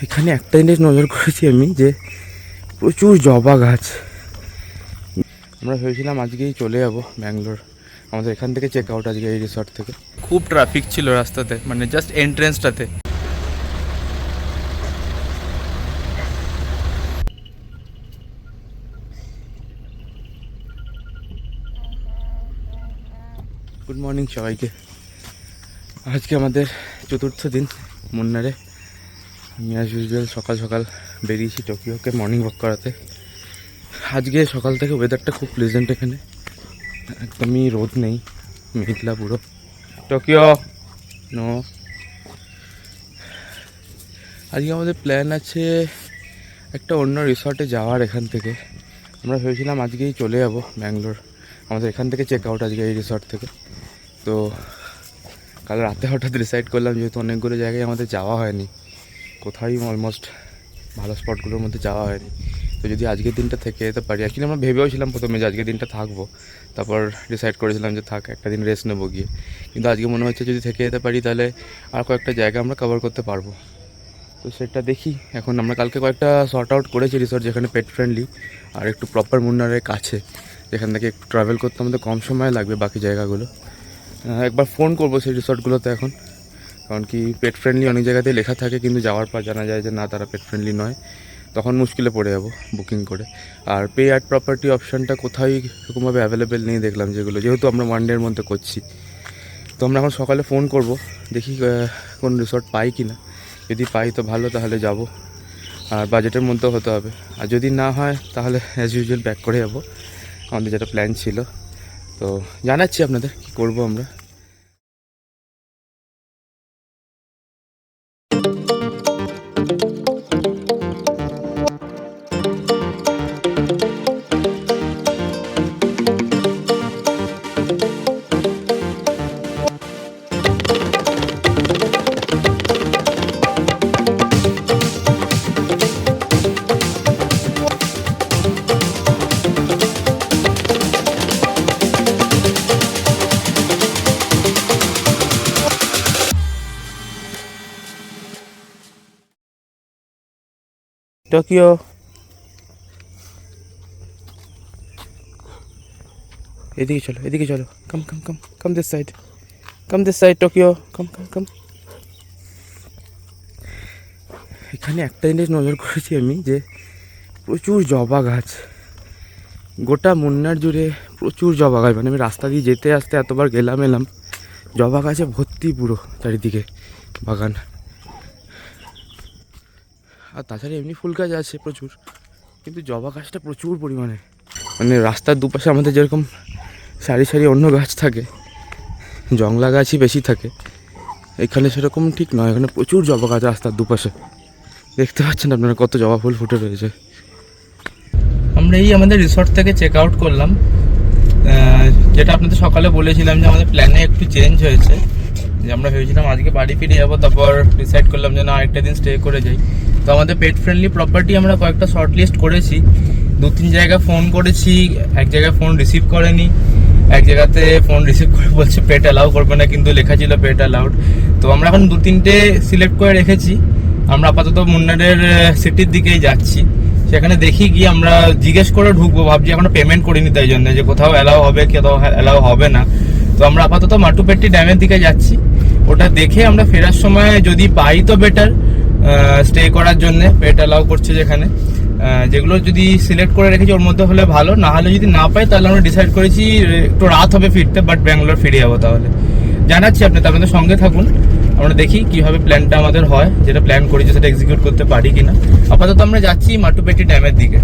এখানে একটা জিনিস নজর করেছি আমি, যে প্রচুর জবা গাছ। আমরা ভেবেছিলাম আজকেই চলে যাবো ব্যাঙ্গালোর, আমাদের এখান থেকে চেক আউট আজকে এই রিসর্ট থেকে। খুব ট্রাফিক ছিল রাস্তাতে, মানে জাস্ট এন্ট্রেন্সটাতে। গুড মর্নিং সবাইকে। আজকে আমাদের চতুর্থ দিন মুন্নারে। আমি অ্যাজ ইউজুয়াল সকাল সকাল বেরিয়েছি টোকিওকে মর্নিং ওয়াক করাতে। আজকে সকাল থেকে ওয়েদারটা খুব প্লেজেন্ট, এখানে একদমই রোদ নেই, মেঘলা পুরো। Tokyo no. আজকে আমাদের প্ল্যান আছে একটা অন্য রিসর্টে যাওয়ার। এখান থেকে আমরা ভেবেছিলাম আজকেই চলে যাবো ব্যাঙ্গালোর, আমাদের এখান থেকে চেক আউট আজকে এই রিসর্ট থেকে। তো কাল রাতে হঠাৎ ডিসাইড করলাম, যেহেতু অনেকগুলো জায়গায় আমাদের যাওয়া হয়নি, কোথায় অলমোস্ট ভালো স্পটগুলোর মধ্যে যাওয়া হয়নি, তো যদি আজকের দিনটা থেকে যেতে পারি। অ্যাকচুয়ালি আমরা ভেবেওছিলাম প্রথমে যে আজকের দিনটা থাকবো, তারপর ডিসাইড করেছিলাম যে থাক, একটা দিন রেস্ট নেবো গিয়ে। কিন্তু আজকে মনে হচ্ছে যদি থেকে যেতে পারি তাহলে আর কয়েকটা জায়গা আমরা কভার করতে পারবো। তো সেটা দেখি। এখন আমরা কালকে কয়েকটা শর্ট আউট করেছি রিসর্ট, যেখানে পেট ফ্রেন্ডলি আর একটু প্রপার মুন্নারের কাছে, যেখান থেকে একটু ট্রাভেল করতে আমাদের কম সময় লাগবে বাকি জায়গাগুলো। একবার ফোন করবো সেই রিসর্টগুলোতে এখন, কারণ কি পেট ফ্রেন্ডলি অনেক জায়গাতেই লেখা থাকে, কিন্তু যাওয়ার পর জানা যায় যে না, তারা পেট ফ্রেন্ডলি নয়, তখন মুশকিলে পড়ে যাবো বুকিং করে। আর পে অ্যাট প্রপার্টি অপশানটা কোথায় এরকমভাবে অ্যাভেলেবেল নেই দেখলাম, যেহেতু আমরা ওয়ান ডের মধ্যে করছি। তো আমরা এখন সকালে ফোন করব, দেখি কোন রিসর্ট পাই কি না। যদি পাই তো ভালো, তাহলে যাব, আর বাজেটের মধ্যেও হতে হবে। আর যদি না হয় তাহলে অ্যাজ ইউজুয়াল ব্যাক করে যাবো, আমাদের যেটা প্ল্যান ছিল। তো জানাচ্ছি আপনাদের কী করবো আমরা। টোকিও, এদিকে চলো, এদিকে চলো, come come come come this side, come this side Tokyo, come come come. এখানে একটা জিনিস নজর করেছি আমি, যে প্রচুর জবা গাছ। গোটা মুন্নার জুড়ে প্রচুর জবা গাছ, মানে আমি রাস্তা দিয়ে যেতে আসতে এতবার গেলাম এলাম, জবা গাছে ভর্তি পুরো চারিদিকে বাগান। আর তাছাড়া এমনি ফুল গাছ আছে প্রচুর, কিন্তু জবা গাছটা প্রচুর পরিমাণে। মানে রাস্তার দুপাশে আমাদের যেরকম সারি সারি অন্য গাছ থাকে, জংলা গাছই বেশি থাকে, এখানে সেরকম ঠিক নয়। এখানে প্রচুর জবা গাছ রাস্তার দুপাশে, দেখতে পাচ্ছেন আপনারা কত জবা ফুল ফুটে রয়েছে। আমরা এই আমাদের রিসর্ট থেকে চেক আউট করলাম, যেটা আপনাদের সকালে বলেছিলাম যে আমাদের প্ল্যানে একটু চেঞ্জ হয়েছে, যে আমরা ভেবেছিলাম আজকে বাড়ি ফিরে যাবো, তারপর ডিসাইড করলাম যে না, আরেকটা দিন স্টে করে যাই। তো আমাদের পেট ফ্রেন্ডলি প্রপার্টি আমরা কয়েকটা শর্ট লিস্ট করেছি, 2-3 জায়গায় ফোন করেছি, এক জায়গায় ফোন রিসিভ করেনি, এক জায়গাতে ফোন রিসিভ করে বলছে পেট অ্যালাউ করবে না, কিন্তু লেখা ছিল পেট অ্যালাউড। তো আমরা এখন 2-3টে সিলেক্ট করে রেখেছি। আমরা আপাতত মুন্নারের সিটির দিকেই যাচ্ছি, সেখানে দেখি গিয়ে আমরা জিজ্ঞেস করে ঢুকবো। ভাবছি এখনো পেমেন্ট করিনি, তাই জন্য যে কোথাও অ্যালাউ হবে, কোথাও অ্যালাউ হবে না। তো আমরা আপাতত মাটুপেট্টি ড্যামের দিকে যাচ্ছি, ওটা দেখে আমরা ফেরার সময় যদি পাই তো বেটার স্টে করার জন্য, পেট অ্যালাউ করছে যেখানে। যেগুলো যদি সিলেক্ট করে রেখেছি ওর মধ্যে হলে ভালো, না হলে যদি না পাই তাহলে আমরা ডিসাইড করেছি একটু রাত হবে ফিরতে, বাট ব্যাঙ্গালোর ফিরে যাবো। তাহলে জানাচ্ছি আপনাদের সঙ্গে থাকুন, আমরা দেখি কিভাবে প্ল্যানটা আমাদের হয়, যেটা প্ল্যান করেছি সেটা এক্সিকিউট করতে পারি কিনা। আপাতত আমরা যাচ্ছি মাটুপেট্টি ড্যামের দিকে।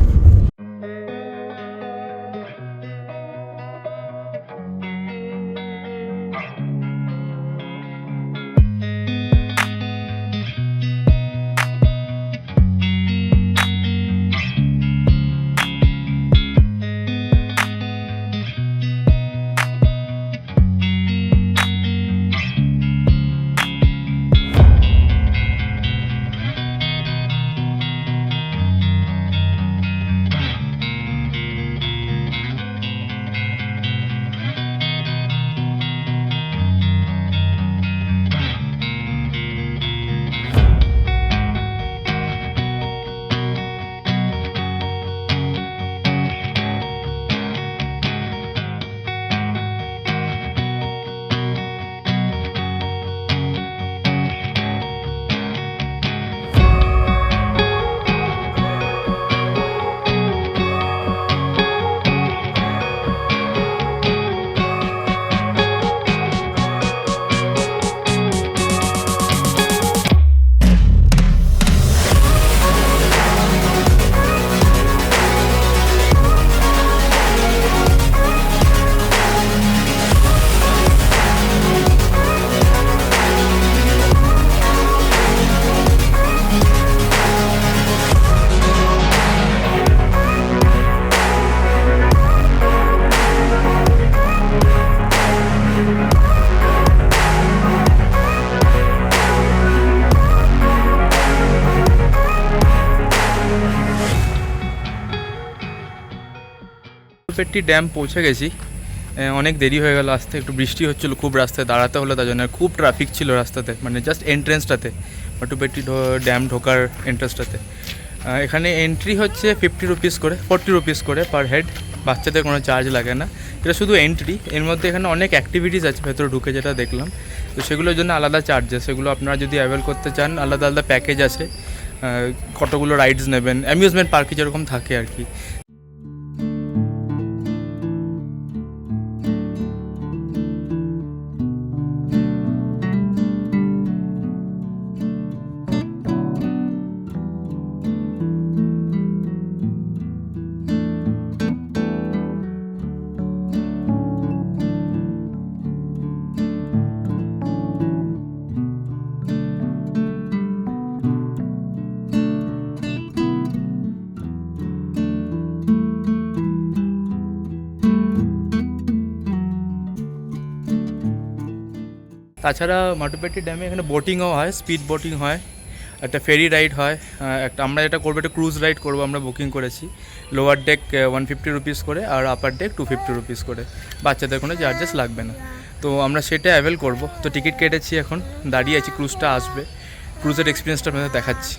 মাটুপেট্টি ড্যাম পৌঁছে গেছি। অনেক দেরি হয়ে গেল আসতে, একটু বৃষ্টি হচ্ছিলো, খুব রাস্তায় দাঁড়াতে হলো, তার জন্য খুব ট্রাফিক ছিল রাস্তাতে, মানে জাস্ট এন্ট্রেন্সটাতে, মাটুপেট্টি ড্যাম ঢোকার এন্ট্রেন্সটাতে। এখানে এন্ট্রি হচ্ছে 50 রুপিস করে, 40 রুপিস করে পার হেড, বাচ্চাদের কোনো চার্জ লাগে না, এটা শুধু এন্ট্রি। এর মধ্যে এখানে অনেক অ্যাক্টিভিটিস আছে ভেতরে ঢুকে, যেটা দেখলাম, তো সেগুলোর জন্য আলাদা চার্জেস, সেগুলো আপনারা যদি অ্যাভেল করতে চান আলাদা আলাদা প্যাকেজ আছে, কতগুলো রাইডস নেবেন, অ্যামিউজমেন্ট পার্কে যেরকম থাকে আর কি। তাছাড়া মাটুপেট্টি ড্যামে এখানে বোটিংও হয়, স্পিড বোটিং হয়, একটা ফেরি রাইড হয়, একটা আমরা যেটা করবো একটা ক্রুজ রাইড করবো, আমরা বুকিং করেছি। লোয়ার ডেক 150 রুপিস করে আর আপার ডেক 250 রুপিস করে, বাচ্চাদের কোনো চার্জেস লাগবে না। তো আমরা সেটা অ্যাভেল করবো, তো টিকিট কেটেছি, এখন দাঁড়িয়ে আছি, ক্রুজটা আসবে, ক্রুজের এক্সপিরিয়েন্সটা আপনাদের দেখাচ্ছি।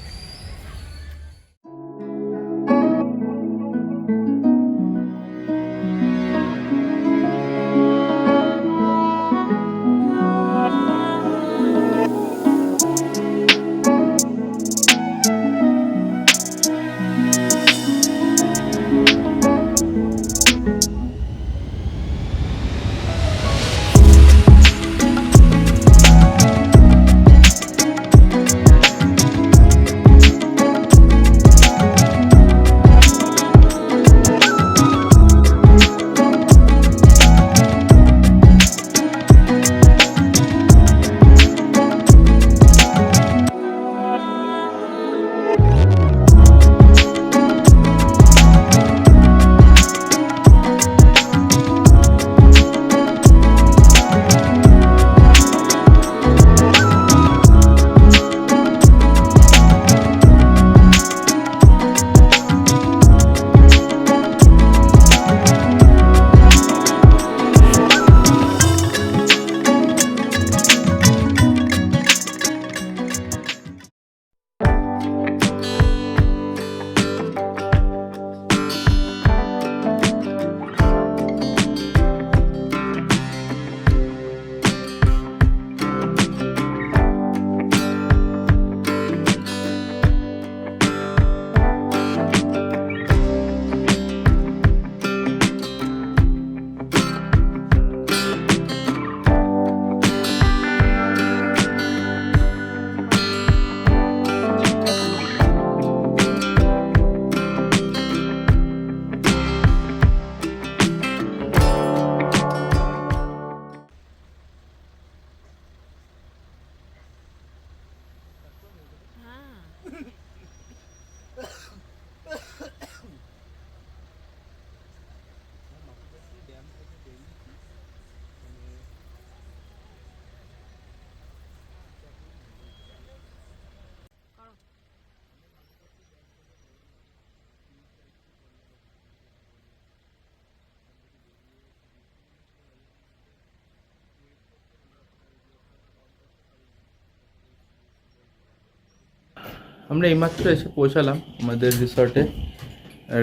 আমরা এইমাত্র এসে পৌঁছালাম আমাদের রিসর্টে,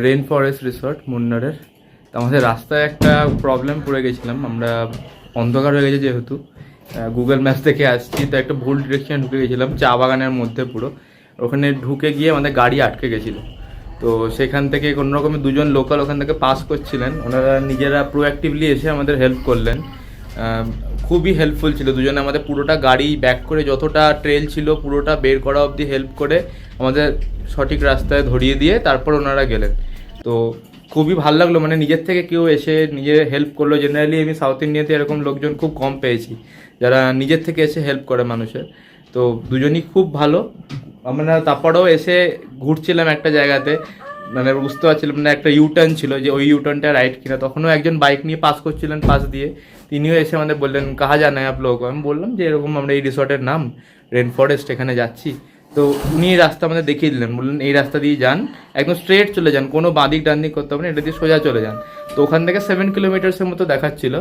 রেন ফরেস্ট রিসর্ট মুন্নারের। তো আমাদের রাস্তায় একটা প্রবলেম পড়ে গেছিলাম, আমরা অন্ধকার হয়ে গেছে যেহেতু, গুগল ম্যাপস থেকে আসছি, তো একটা ভুল ডিরেকশন ঢুকে গেছিলাম চা বাগানের মধ্যে পুরো, ওখানে ঢুকে গিয়ে আমাদের গাড়ি আটকে গেছিলো। তো সেখান থেকে কোনো রকমের দুজন লোকাল ওখান থেকে পাস করছিলেন, ওনারা নিজেরা প্রোঅ্যাক্টিভলি এসে আমাদের হেল্প করলেন, খুবই হেল্পফুল ছিল দুজনে, আমাদের পুরোটা গাড়ি ব্যাক করে যতটা ট্রেল ছিল পুরোটা বের করা অবধি হেল্প করে আমাদের সঠিক রাস্তায় ধরিয়ে দিয়ে তারপর ওনারা গেলেন। তো খুবই ভালো লাগলো, মানে নিজের থেকে কেউ এসে নিজে হেল্প করলো। জেনারেলি আমি সাউথ ইন্ডিয়াতে এরকম লোকজন খুব কম পেয়েছি যারা নিজের থেকে এসে হেল্প করে মানুষের, তো দুজনই খুব ভালো। আমরা তারপরেও এসে ঘুরছিলাম একটা জায়গাতে, মানে বুঝতে পারছিলাম না, একটা ইউটার্ন ছিল যে ওই ইউটার্নটা রাইট কিনা, তখনও একজন বাইক নিয়ে পাস করছিলেন পাশ দিয়ে, তিনিও এসে আমাদের বললেন কাহা জানা হ্যায় আপ লোগ। আমি বললাম যে এরকম আমরা এই রিসর্টের নাম রেন ফরেস্ট, এখানে যাচ্ছি। তো উনি রাস্তা আমাদের দেখিয়ে দিলেন, বললেন এই রাস্তা দিয়ে যান, একদম স্ট্রেট চলে যান, কোনো বাঁদিক ডানদিক করতে হবে না, এটা দিয়ে সোজা চলে যান। তো তো ওখান থেকে 7 কিলোমিটার্সের মতো দেখাচ্ছিল।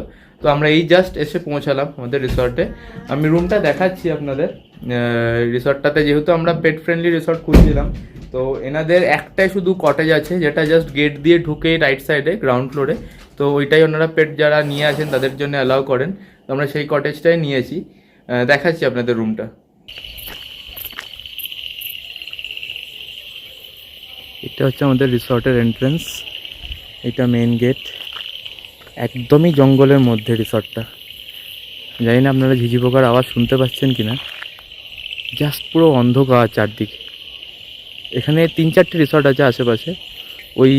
তো আমরা এই জাস্ট এসে পৌঁছালাম আমাদের রিসর্টে। আমি রুমটা দেখাচ্ছি আপনাদের। রিসর্টটাতে যেহেতু আমরা পেট ফ্রেন্ডলি রিসর্ট খুঁজছিলাম, তো এনাদের একটাই শুধু কটেজ আছে যেটা জাস্ট গেট দিয়ে ঢুকে রাইট সাইডে গ্রাউন্ড ফ্লোরে। তো ওইটাই ওনারা পেট যারা নিয়ে আসেন তাদের জন্য অ্যালাউ করেন। তো আমরা সেই কটেজটাই নিয়েছি। দেখাচ্ছি আপনাদের রুমটা। এটা হচ্ছে আমাদের রিসর্টের এন্ট্রেন্স, এটা মেন গেট। একদমই জঙ্গলের মধ্যে রিসর্টটা। জানি না আপনারা ঝিঝি পোকার আওয়াজ শুনতে পাচ্ছেন কি না, জাস্ট পুরো অন্ধকার চারদিকে। এখানে 3-4টে রিসর্ট আছে আশেপাশে। ওই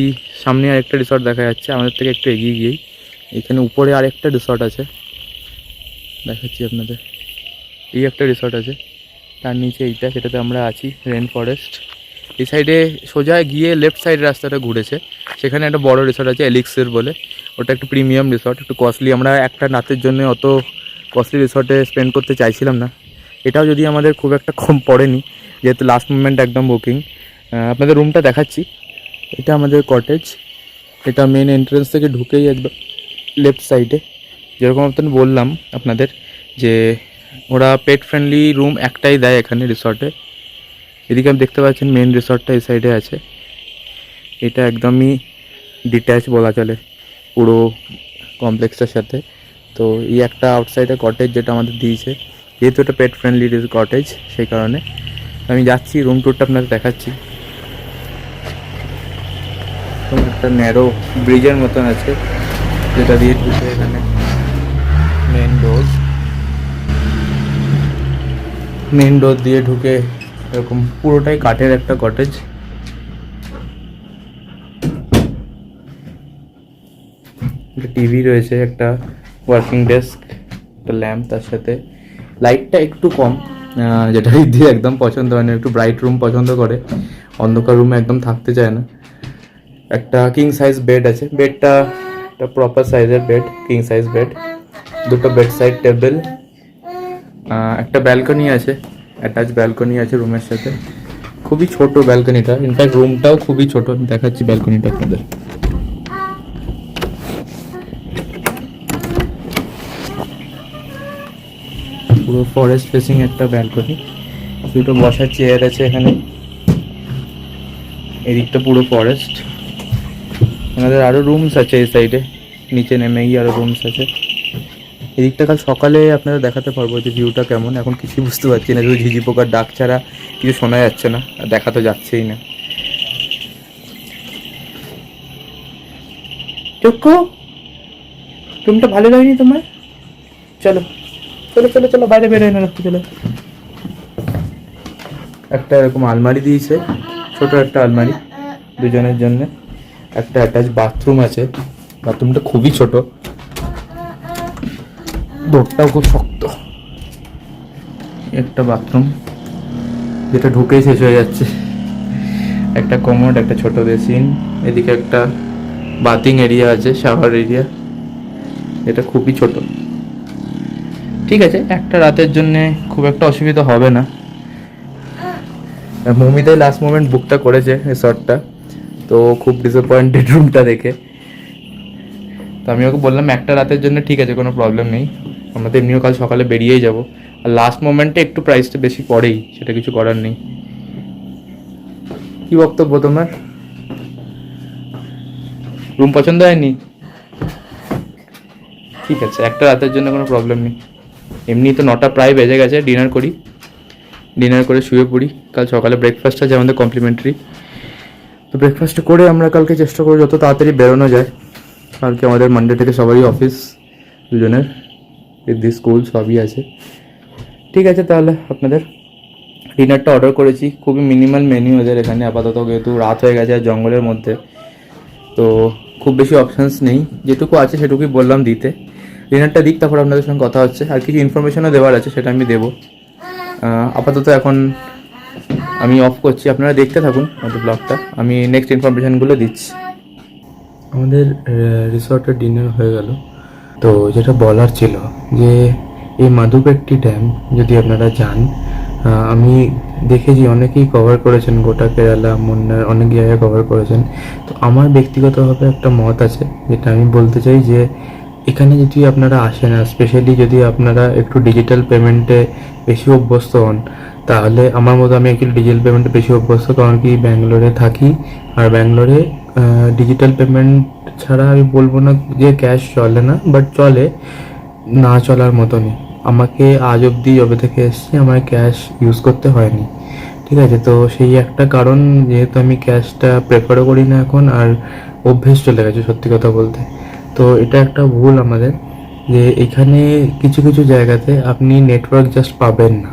সামনে আরেকটা রিসর্ট দেখা যাচ্ছে আমাদের থেকে একটু এগিয়ে গিয়েই। এখানে উপরে আরেকটা রিসর্ট আছে, দেখাচ্ছি আপনাদের। এই একটা রিসর্ট আছে, তার নিচে এইটা, সেটাতে আমরা আছি, রেন ফরেস্ট। এই সাইডে সোজা গিয়ে লেফট সাইড রাস্তাটা ঘুরেছে, সেখানে একটা বড় রিসর্ট আছে এলিক্সের বলে। ওটা একটু প্রিমিয়াম রিসর্ট, একটু কস্টলি। আমরা একটা রাতের জন্য অত কস্টলি রিসর্টে স্পেন্ড করতে চাইছিলাম না। এটাও যদি আমাদের খুব একটা কম পড়েনি, যেহেতু লাস্ট মোমেন্ট একদম বুকিং। আপনাদের রুমটা দেখাচ্ছি। এটা আমাদের কটেজ। এটা মেন এন্ট্রেন্স থেকে ঢুকেই একদম লেফট সাইডে, যেরকম আপনাদের বললাম আপনাদের যে ওরা পেট ফ্রেন্ডলি রুম একটাই দেয় এখানে রিসর্টে। এদিকে আপনি দেখতে পাচ্ছেন মেন রিসর্টটা এই সাইডে আছে। এটা একদমই ডিট্যাচ বলা চলে পুরো কমপ্লেক্সটার সাথে। তো এই একটা আউটসাইডে কটেজ যেটা আমাদের দিয়েছে, যেহেতু এটা পেট ফ্রেন্ডলি কটেজ, সেই কারণে আমি যাচ্ছি রুম ট্যুরটা আপনাদের দেখাচ্ছি। একটা ন্যারো ব্রিজের মতন আছে যেটা দিয়ে ঢুকে এখানে মেন ডোর দিয়ে ঢুকে এরকম পুরোটাই কাঠের একটা কটেজ। টিভি রয়েছে, একটা ওয়ার্কিং ডেস্ক, একটা ল্যাম্প, তার সাথে লাইটটা একটু কম, যেটা রিদ্ধি একদম পছন্দ হয় না, একটু ব্রাইট রুম পছন্দ করে, অন্ধকার রুমে একদম থাকতে চায় না। একটা কিং সাইজ বেড আছে, বেডটা একটা প্রপার সাইজের বেড, কিং সাইজ বেড। দুটো বেড সাইড টেবিল, একটা ব্যালকনি আছে, অ্যাটাচ ব্যালকনি আছে রুমের সাথে। খুবই ছোট ব্যালকনিটা, ইনফ্যাক্ট রুমটাও খুবই ছোট। আমি দেখাচ্ছি ব্যালকনিটা আপনাদের। পুরো ফরেস্ট ফেসিং একটা ব্যালকনি, দুটো বসার চেয়ার আছে এখানে। এদিকটা পুরো ফরেস্ট। আমাদের আরও রুমস আছে এই সাইডে, নিচে নেমেই আরও রুমস আছে। এদিকটা কাল সকালে আপনারা দেখাতে পারবো যে ভিউটা কেমন। এখন কিছুই বুঝতে পারছি না, শুধু ঝিঝি পোকার ডাক ছাড়া কিছু শোনা যাচ্ছে না, আর দেখা তো যাচ্ছেই না। চক্ষু, রুমটা ভালো লাগেনি তোমার? চলো চলো চলো চলো, বাইরে বেরোয় না, রাখতে চলো। একটা এরকম আলমারি দিয়েছে, ছোট একটা আলমারি দুজনের জন্য। একটা অ্যাটাচ বাথরুম আছে, বাথরুমটা খুবই ছোট, ডোরটাও খুব শক্ত। একটা বাথরুম যেটা ঢুকেই শেষ হয়ে যাচ্ছে। একটা কমোড, একটা ছোট বেসিন, এদিকে একটা বাথিং এরিয়া আছে, শাওয়ার এরিয়া। এটা খুবই ছোট। ঠিক আছে, একটা রাতের জন্যে খুব একটা অসুবিধা হবে না। মমিতাই লাস্ট মোমেন্ট বুকটা করেছে রিসর্টটা, তো খুব ডিসঅ্যাপয়েন্টেড রুমটা দেখে। তো আমি ওকে বললাম একটা রাতের জন্য ঠিক আছে, কোনো প্রবলেম নেই, আমরা তো এমনিও কাল সকালে বেরিয়েই যাবো। আর লাস্ট মোমেন্টে একটু প্রাইসটা বেশি পড়েই, সেটা কিছু করার নেই। কি বক্তব্য তোমার? রুম পছন্দ হয়নি? ঠিক আছে, একটা রাতের জন্য কোনো প্রবলেম নেই। এমনি তো 9টা প্রায় বেজে গেছে, ডিনার করি, ডিনার করে শুয়ে পড়ি। কাল সকালে ব্রেকফাস্ট আছে আমাদের কমপ্লিমেন্টারি। তো ব্রেকফাস্ট করে আমরা কালকে চেষ্টা করবো যত তাড়াতাড়ি বেরোনো যায়। কালকে আমাদের মানডে থেকে সবারই অফিস, দুজনের দি স্কুল সবই আছে। ঠিক আছে, তাহলে আপনাদের ডিনারটা অর্ডার করেছি। খুবই মিনিমাল মেনু ওদের এখানে আপাতত, যেহেতু রাত হয়ে গেছে আর জঙ্গলের মধ্যে, তো খুব বেশি অপশানস নেই। যেটুকু আছে সেটুকুই বললাম দিতে। ডিনারটা দিক, তারপর আপনাদের সঙ্গে কথা হচ্ছে। আর কিছু ইনফরমেশনও দেওয়ার আছে, সেটা আমি দেবো। আপাতত এখন আমি অফ করছি, আপনারা দেখতে থাকুন আমাদের ব্লগটা, আমি নেক্সট ইনফরমেশানগুলো দিচ্ছি। আমাদের রিসর্টের ডিনার হয়ে গেল। তো যেটা বলার ছিল যে এই মাধুপেট্টি ড্যাম যদি আপনারা যান, আমি দেখেছি অনেকেই কভার করেছেন, গোটা কেরালা, মুন্নার অনেক জায়গায় কভার করেছেন। তো আমার ব্যক্তিগতভাবে একটা মত আছে, যেটা আমি বলতে চাই যে এখানে যদি আপনারা আসেন, আর স্পেশালি যদি আপনারা একটু ডিজিটাল পেমেন্টে বেশি অভ্যস্ত হন, তাহলে আমার মতো আমি অ্যাকচুয়ালি ডিজিটাল পেমেন্টে বেশি অভ্যস্ত, কারণ কি ব্যাঙ্গালোরে থাকি। আর ব্যাঙ্গালোরে ডিজিটাল পেমেন্ট ছাড়া আমি বলবো না যে ক্যাশ চলে না, বাট চলে, না চলার মতনই। আমাকে আজ অবধি যবে থেকে এসেছি আমার ক্যাশ ইউজ করতে হয়নি, ঠিক আছে? তো সেই একটা কারণ, যেহেতু আমি ক্যাশটা প্রেফারও করি না এখন, আর অভ্যেস চলে গেছে সত্যি কথা বলতে। তো এটা একটা ভুল আমাদের, যে এখানে কিছু কিছু জায়গাতে আপনি নেটওয়ার্ক জাস্ট পাবেন না।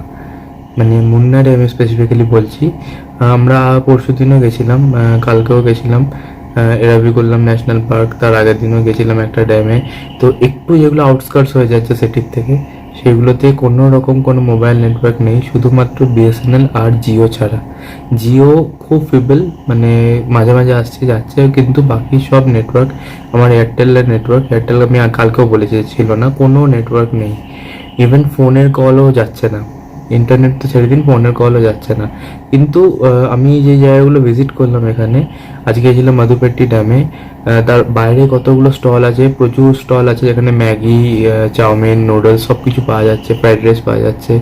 মানে মুন্নারে আমি স্পেসিফিক্যালি বলছি। আমরা পরশু দিনও গেছিলাম, কালকেও গেছিলাম, এরাভিকুলাম ন্যাশনাল পার্ক, তার আগের দিনও গেছিলাম একটা ড্যামে। তো একটু যেগুলো আউটস্কার্টস হয়ে যাচ্ছে সিটির থেকে, সেগুলোতে কোনো রকম কোনো মোবাইল নেটওয়ার্ক নেই, শুধুমাত্র বিএসএনএল আর জিও ছাড়া। জিও খুব ফিবল, মানে মাঝে মাঝে আসছে যাচ্ছে, কিন্তু বাকি সব নেটওয়ার্ক, আমার এয়ারটেলের নেটওয়ার্ক, এয়ারটেল আমি কালকেও বলেছি ছিল না, কোনো নেটওয়ার্ক নেই। ইভেন ফোনের কলও যাচ্ছে না, ইন্টারনেট তো ছেড়ে দিন, ফোনের কলও যাচ্ছে না। কিন্তু আমি যে জায়গাগুলো ভিজিট করলাম এখানে, আজকে গেছিলাম মাধুপেট্টি ড্যামে, তার বাইরে কতগুলো স্টল আছে, প্রচুর স্টল আছে যেখানে ম্যাগি, চাউমিন, নুডলস সব কিছু পাওয়া যাচ্ছে, ফ্রাইড রাইস পাওয়া যাচ্ছে,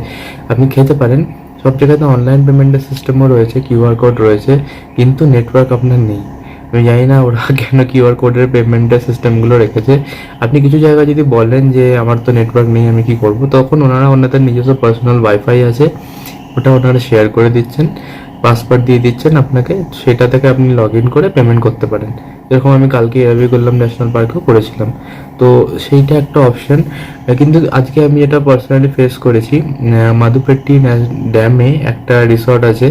আপনি খেতে পারেন। সব জায়গাতে অনলাইন পেমেন্টের সিস্টেমও রয়েছে, কিউআর কোড রয়েছে, কিন্তু নেটওয়ার্ক আপনার নেই। আমি জানি না ওরা কেন কিউআর কোডের পেমেন্টের সিস্টেমগুলো রেখেছে। আপনি কিছু জায়গায় যদি বলেন যে আমার তো নেটওয়ার্ক নেই, আমি কি করব, তখন ওনাদের নিজস্ব পার্সোনাল ওয়াইফাই আছে, ওটা ওনারা শেয়ার করে দিচ্ছেন, পাসওয়ার্ড দিয়ে দিচ্ছেন আপনাকে, সেটা থেকে আপনি লগ ইন করে পেমেন্ট করতে পারেন। যেরকম আমি কালকে এরাভিকুলাম ন্যাশনাল পার্কেও করেছিলাম। তো সেইটা একটা অপশন। কিন্তু আজকে আমি এটা পার্সোনালি ফেস করেছি, মাধুপেট্টি ড্যামে একটা রিসর্ট আছে,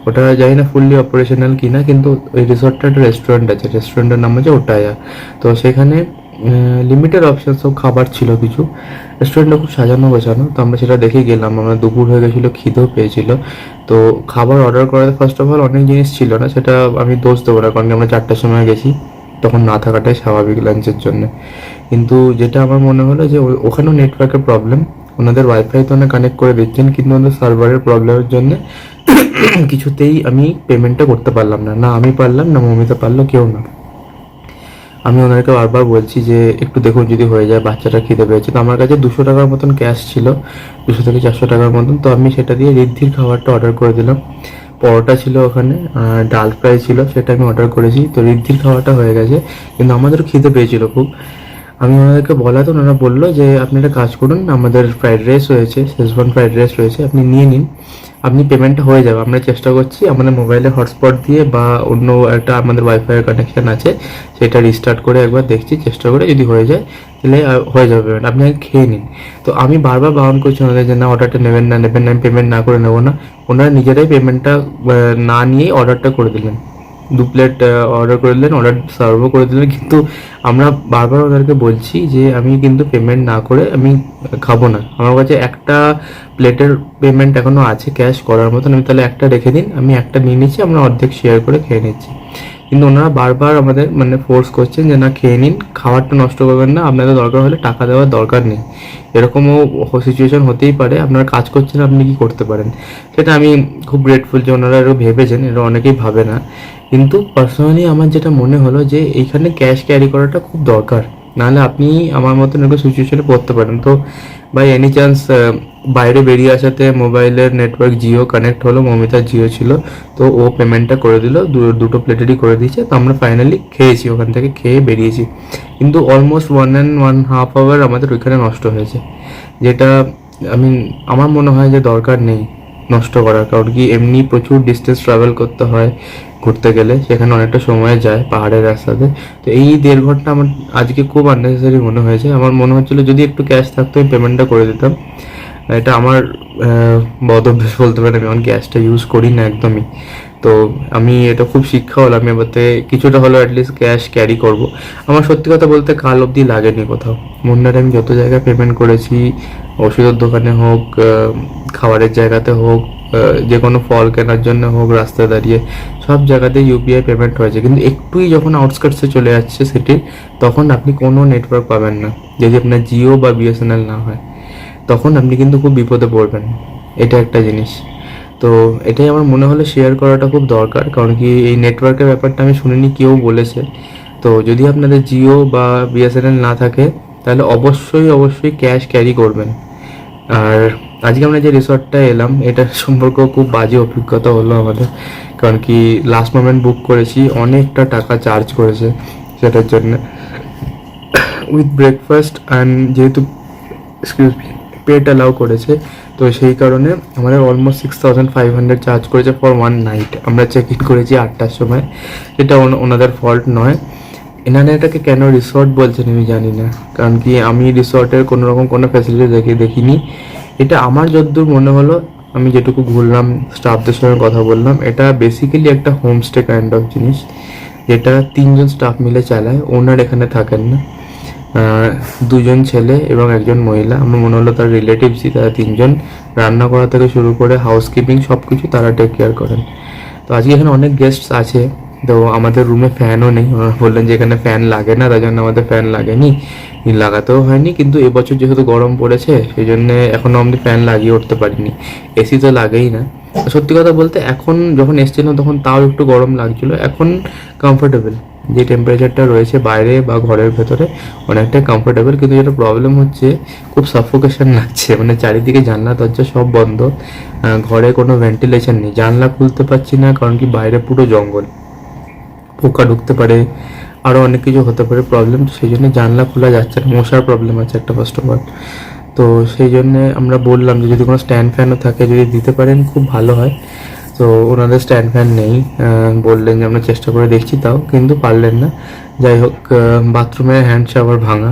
ওটা জানি না ফুললি অপারেশনাল কিনা, কিন্তু ওই রিসর্টটা একটা রেস্টুরেন্ট আছে, রেস্টুরেন্টের নাম হচ্ছে ওটায়া। তো সেখানে লিমিটেড অপশন সব খাবার ছিল কিছু, রেস্টুরেন্টটা খুব সাজানো গোছানো। তো আমরা সেটা দেখে গেলাম, আমরা দুপুর হয়ে গেছিলো, খিদেও পেয়েছিল। তো খাবার অর্ডার করাতে ফার্স্ট অফ অল অনেক জিনিস ছিল না, সেটা আমি দোষ দেবো না, কারণ কি আমরা 4টার সময় গেছি, তখন না থাকাটাই স্বাভাবিক লাঞ্চের জন্য। কিন্তু যেটা আমার মনে হলো যে ওখানেও নেটওয়ার্কের প্রবলেম, ওনাদের ওয়াইফাই তো অনেক কানেক্ট করে দিচ্ছেন, কিন্তু ওনাদের সার্ভারের প্রবলেমের জন্য কিছুতেই আমি পেমেন্টটা করতে পারলাম না, না আমি পারলাম, না মমিতা পারলো, কেউ না। আমি ওনাদেরকে বারবার বলছি যে একটু দেখুন যদি হয়ে যায়, বাচ্চাটা খিদে পেয়েছে। তো আমার কাছে 200 টাকার মতন ক্যাশ ছিল, 200 থেকে 400 টাকার মতন। তো আমি সেটা দিয়ে ঋদ্ধির খাবারটা অর্ডার করে দিলাম। পরোটা ছিল ওখানে, ডাল ফ্রাই ছিল, সেটা আমি অর্ডার করেছি। তো ঋদ্ধির খাওয়াটা হয়ে গেছে, কিন্তু আমাদেরও খিদে পেয়েছিল খুব। আমি ওনাদেরকে বলাতে ওনারা বললো যে আপনি একটা কাজ করুন, আমাদের ফ্রাইড রাইস রয়েছে, শেজওয়ান ফ্রাইড রাইস রয়েছে, আপনি নিয়ে নিন, আপনি পেমেন্টটা হয়ে যাবে। আমরা চেষ্টা করছি আমাদের মোবাইলে হটস্পট দিয়ে বা অন্য একটা আমাদের ওয়াইফাইয়ের কানেকশন আছে, সেটা রিস্টার্ট করে একবার দেখছি, চেষ্টা করে যদি হয়ে যায় তাহলে হয়ে যাবে পেমেন্ট, আপনি আগে খেয়ে নিন। তো আমি বারবার বারণ করছি ওনাদের যে না, অর্ডারটা নেবেন না, আমি পেমেন্ট না করে নেবো না। ওনারা নিজেরাই পেমেন্টটা না নিয়েই অর্ডারটা করে দিলেন, 2 প্লেট অর্ডার করে দিলেন, অর্ডার সার্ভও করে দিলেন। কিন্তু আমরা বারবার ওদেরকে বলছি যে আমি কিন্তু পেমেন্ট না করে আমি খাবো না, আমার কাছে একটা প্লেটের পেমেন্ট এখনও আছে ক্যাশ করার মতন, আমি তাহলে একটা রেখে দিন, আমি একটা নিয়ে নিচ্ছি, আমরা অর্ধেক শেয়ার করে খেয়ে নিচ্ছি। কিন্তু ওনারা বারবার আমাদের মানে ফোর্স করছেন যে না, খেয়ে নিন, খাবারটা নষ্ট করবেন না, আপনাদের দরকার হলে টাকা দেওয়ার দরকার নেই। এরকমও সিচুয়েশন হতেই পারে, আপনারা কাজ করছেন, আপনি কি করতে পারেন। সেটা আমি খুব গ্রেটফুল যে ওনারা এরও ভেবেছেন, এরা অনেকেই ভাবে না। কিন্তু পার্সোনালি আমার যেটা মনে হলো যে এইখানে ক্যাশ ক্যারি করাটা খুব দরকার, নাহলে আপনি আমার মতন এরকম সিচুয়েশনে পড়তে পারেন। তো বাই এনি চান্স বাইরে বেরিয়ে আসাতে মোবাইলের নেটওয়ার্ক জিও কানেক্ট হলো, মমিতার জিও ছিল, তো ও পেমেন্টটা করে দিল, দুটো প্লেটেরই করে দিয়েছে। তো আমরা ফাইনালি খেয়েছি, ওখান থেকে খেয়ে বেরিয়েছি। কিন্তু অলমোস্ট 1.5 আওয়ার আমাদের ওইখানে নষ্ট হয়েছে, যেটা আমি আমার মনে হয় যে দরকার নেই নষ্ট করার। কারণ কি এমনি প্রচুর ডিস্টেন্স ট্রাভেল করতে হয় ঘুরতে গেলে, সেখানে অনেকটা সময় যায় পাহাড়ের রাস্তাতে। তো এই 1.5 ঘন্টা আমার আজকে খুব আননেসেসারি মনে হয়েছে। আমার মনে হচ্ছিলো যদি একটু ক্যাশ থাকতো আমি পেমেন্টটা করে দিতাম। এটা আমার বদ অভ্যেস বলতে পারেন, আমি এখন গ্যাসটা ইউজ করি না একদমই। তো আমি এটা খুব শিক্ষা হলো, আমি এবার থেকে কিছুটা হলেও অ্যাটলিস্ট ক্যাশ ক্যারি করব। আমার সত্যি কথা বলতে কাল অবধি লাগেনি কোথাও। মুন্নারে আমি যত জায়গায় পেমেন্ট করেছি, ওষুধের দোকানে হোক, খাবারের জায়গাতে হোক, যে কোনো ফল কেনার জন্য হোক, রাস্তায় দাঁড়িয়ে, সব জায়গাতে ইউপিআই পেমেন্ট হয়েছে। কিন্তু একটুই যখন আউটস্কার্টসে চলে যাচ্ছে সিটির, তখন আপনি কোনো নেটওয়ার্ক পাবেন না, যদি আপনার জিও বা বিএসএনএল না হয়, তখন আপনি কিন্তু খুব বিপদে পড়বেন। এটা একটা জিনিস। তো এটাই আমার মনে হলো শেয়ার করাটা খুব দরকার, কারণ কি এই নেটওয়ার্কের ব্যাপারটা আমি শুনিনি কেউ বলেছে। তো যদি আপনাদের জিও বা বিএসএনএল না থাকে তাহলে অবশ্যই অবশ্যই ক্যাশ ক্যারি করবেন। আর আজকে আমরা যে রিসর্টটায় এলাম এটার সম্পর্কেও খুব বাজে অভিজ্ঞতা হলো আমাদের, কারণ কি লাস্ট মোমেন্ট বুক করেছি, অনেকটা টাকা চার্জ করেছে সেটার জন্য, উইথ ব্রেকফাস্ট অ্যান্ড যেহেতু পেট অ্যালাউ করেছে, তো সেই কারণে আমাদের অলমোস্ট 6500 চার্জ করেছে ফর ওয়ান নাইট। আমরা চেক ইন করেছি 8টার সময়, এটা ওনাদের ফল্ট নয়। এনারা এটাকে কেন রিসর্ট বলছেন আমি জানি না, কারণ কি আমি রিসর্টের কোনো রকম কোনো ফ্যাসিলিটি দেখিনি। এটা আমার যতদূর মনে হলো, আমি যেটুকু ঘুরলাম, স্টাফদের সঙ্গে কথা বললাম, এটা বেসিক্যালি একটা হোমস্টে কাইন্ড অফ জিনিস, যেটা 3জন স্টাফ মিলে চালায়। ওনার এখানে থাকেন না, 2জন ছেলে এবং 1জন মহিলা। আমার মনে হলো তার রিলেটিভসই, তারা 3জন রান্না করা থেকে শুরু করে হাউসকিপিং সব কিছু তারা টেক কেয়ার করেন। তো আজকে এখানে অনেক গেস্টস আছে, তো আমাদের রুমে ফ্যানও নেই। ওনারা বললেন যে এখানে ফ্যান লাগে না, তার জন্য আমাদের ফ্যান লাগেনি, লাগাতেও হয়নি। কিন্তু এবছর যেহেতু গরম পড়েছে সেই জন্যে এখনও আমি ফ্যান লাগিয়ে উঠতে পারিনি, এসি তো লাগেই না। সত্যি কথা বলতে এখন যখন এসছিলাম তখন তাও একটু গরম লাগছিল, এখন কমফোর্টেবল। যে টেম্পারেচারটা রয়েছে বাইরে বা ঘরের ভেতরে অনেকটাই কমফোর্টেবল, কিন্তু যেটা প্রবলেম হচ্ছে খুব সাফোকেশন লাগছে, মানে চারিদিকে জানলা দরজা সব বন্ধ, ঘরে কোনো ভেন্টিলেশন নেই, জানলা খুলতে পারছি না, কারণ কি বাইরে পুরো জঙ্গল, পোকা ঢুকতে পারে, আরও অনেক কিছু হতে পারে প্রবলেম। সেই জন্য জানলা খোলা যাচ্ছে না, মশার প্রবলেম আছে একটা ফার্স্ট অফ অল। তো সেই জন্যে আমরা বললাম যে যদি কোনো স্ট্যান্ড ফ্যানও থাকে যদি দিতে পারেন খুব ভালো হয়। তো ওনাদের স্ট্যান্ড ফ্যান নেই, বললেন যে আমরা চেষ্টা করে দেখছি, তাও কিন্তু পারলেন না। যাই হোক, বাথরুমের হ্যান্ড শাওয়ার ভাঙা,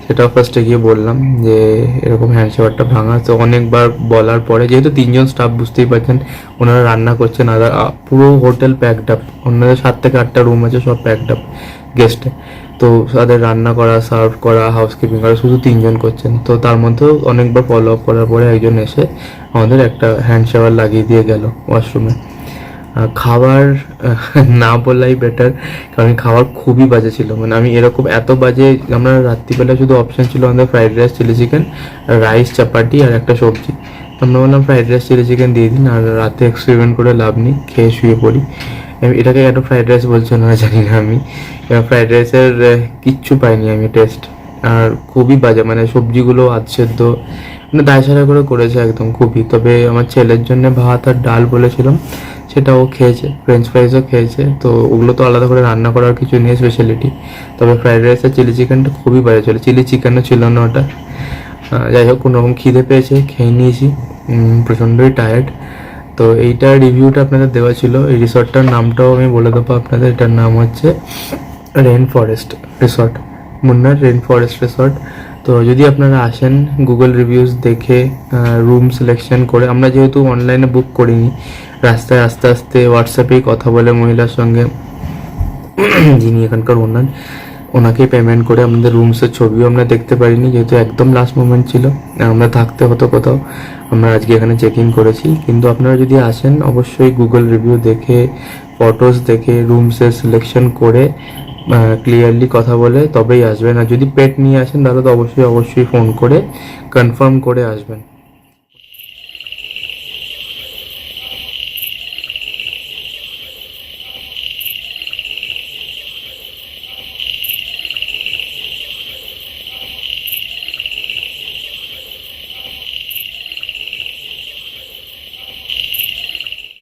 সেটাও ফার্স্টে গিয়ে বললাম যে এরকম হ্যান্ড শাওয়ারটা ভাঙা। তো অনেকবার বলার পরে, যেহেতু 3জন স্টাফ বুঝতেই পারছেন, ওনারা রান্না করছেন, আর পুরো হোটেল প্যাকড আপ, ওনাদের 7 থেকে 8টা রুম আছে, সব প্যাকড আপ গেস্টে। তো তাদের রান্না করা, সার্ভ করা, হাউসকিপিং করা শুধু 3জন করছেন। তো তার মধ্যেও অনেকবার ফলো আপ করার পরে একজন এসে আমাদের একটা হ্যান্ড শাওয়ার লাগিয়ে দিয়ে গেল ওয়াশরুমে। খাবার না বলাই বেটার, কারণ খাবার খুবই বাজে ছিল। মানে আমি এরকম এত বাজে, আমরা রাত্রিবেলা শুধু অপশন ছিল আমাদের fried rice, chilli chicken, rice, chapati আর একটা সবজি। আমরা বললাম ফ্রাইড রাইস চিলি চিকেন দিয়ে দিন, আর রাতে এক্সপেরিমেন্ট করে লাভ নেই, খেয়ে শুয়ে পড়ি। এটাকে কেন ফ্রাইড রাইস বলছে না জানি না আমি, ফ্রাইড রাইসের কিচ্ছু পাইনি আমি টেস্ট, আর খুবই বাজে, মানে সবজিগুলো আধসেদ্ধ, মানে দায়সারা করে করেছে একদম খুবই। তবে আমার ছেলের জন্য ভাত আর ডাল বলেছিলাম, সেটাও খেয়েছে, ফ্রেঞ্চ ফ্রাইসও খেয়েছে। তো ওগুলো তো আলাদা করে রান্না করার কিছু নেই স্পেশালিটি। তবে ফ্রাইড রাইস আর চিলি চিকেনটা খুবই বাজে ছিল, চিলি চিকেনও ছিল না ওটা। যাই হোক, কোনোরকম খিদে পেয়েছে, খেয়ে নিয়েছি, প্রচণ্ডই টায়ার্ড। তো এইটার রিভিউটা আপনাদের দেওয়া ছিল। এই রিসর্টটার নামটাও আমি বলে দেবো আপনাদের, এটার নাম হচ্ছে রেন ফরেস্ট রিসর্ট, মুন্নার রেন ফরেস্ট রিসর্ট। তো যদি আপনারা আসেন, গুগল রিভিউজ দেখে রুম সিলেকশন করে, আমরা যেহেতু অনলাইনে বুক করিনি, রাস্তায় আস্তে আস্তে হোয়াটসঅ্যাপেই কথা বলে মহিলার সঙ্গে, যিনি এখানকার ওনার, ওনাকে পেমেন্ট করে আমাদের রুমসের ছবিও আমরা দেখতে পারিনি, যেহেতু একদম লাস্ট মোমেন্ট ছিল, আমরা থাকতে হতো কোথাও। আমরা আজকে এখানে চেক ইন করেছি। কিন্তু আপনারা যদি আসেন অবশ্যই গুগল রিভিউ দেখে, ফটোস দেখে, রুমসের সিলেকশন করে, ক্লিয়ারলি কথা বলে তবেই আসবেন। আর যদি পেট নিয়ে আসেন তাহলে তো অবশ্যই অবশ্যই ফোন করে কনফার্ম করে আসবেন।